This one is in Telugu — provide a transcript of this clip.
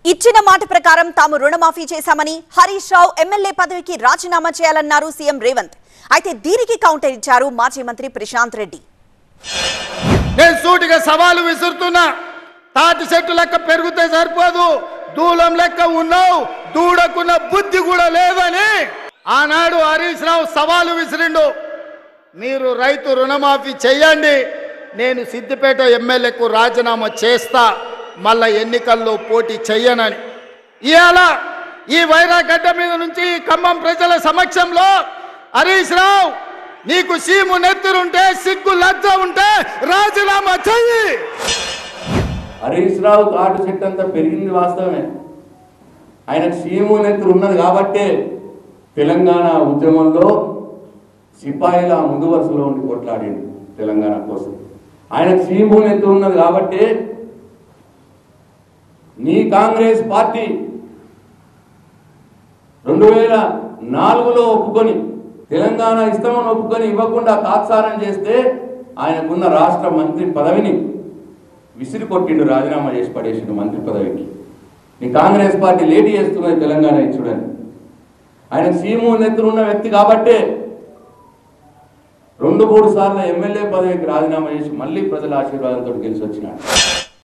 ఇచ్చిన మాట ప్రకారం తాము రుణమాఫీ చేశామని హరీష్ రావు ఎమ్మెల్యే పదవికి రాజీనామా చేయాలన్నారు సీఎం రేవంత్. అయితే దీనికి కౌంటర్ ఇచ్చారు మాజీ మంత్రి ప్రశాంత్ రెడ్డి. నేను సూటిగా సవాలు విసురుతున్నా. తాటి చెట్టు లెక్క పెరిగితే సరిపోదు, దూలం లెక్క ఉన్నావు, దూడకున్న బుద్ధి కూడా లేదని ఆనాడు హరీష్ రావు సవాలు విసిరిండు. మీరు రైతు రుణమాఫీ చెయ్యండి, నేను సిద్దిపేట ఎమ్మెల్యేకు రాజీనామా చేస్తా, మళ్ళా ఎన్నికల్లో పోటీ చెయ్యనని. ఇవాళ ఈ వైరాగడ్డ మీద నుంచి ఖమ్మం ప్రజల సమక్షంలో హరీష్ రావు, నీకు సీము నెత్తురుంటే, సిగ్గు లజ్జ ఉంటే రాజీనామా చెయ్యి. హరీష్ రావు తాటు చెట్టు అంతా పెరిగింది వాస్తవమే. ఆయనకు సీము నెత్తురు ఉన్నది కాబట్టే తెలంగాణ ఉద్యమంలో సిపాయిల ముందు వరుసలో ఉండి కొట్లాడింది తెలంగాణ కోసం. ఆయనకు సీము నెత్తురు ఉన్నది కాబట్టి నీ కాంగ్రెస్ పార్టీ 2004లో ఒప్పుకొని తెలంగాణ ఇస్తామని ఒప్పుకొని ఇవ్వకుండా తాత్సారం చేస్తే ఆయనకున్న రాష్ట్ర మంత్రి పదవిని విసిరి కొట్టిండు, రాజీనామా చేసి పడేసిండు మంత్రి పదవికి. నీ కాంగ్రెస్ పార్టీ లేట్ చేస్తున్నది తెలంగాణ ఇచ్చుడని. ఆయన సీము నెత్తురున్న వ్యక్తి కాబట్టే 2-3 సార్లు ఎమ్మెల్యే పదవికి రాజీనామా చేసి మళ్ళీ ప్రజల ఆశీర్వాదంతో గెలిచి వచ్చినాడు.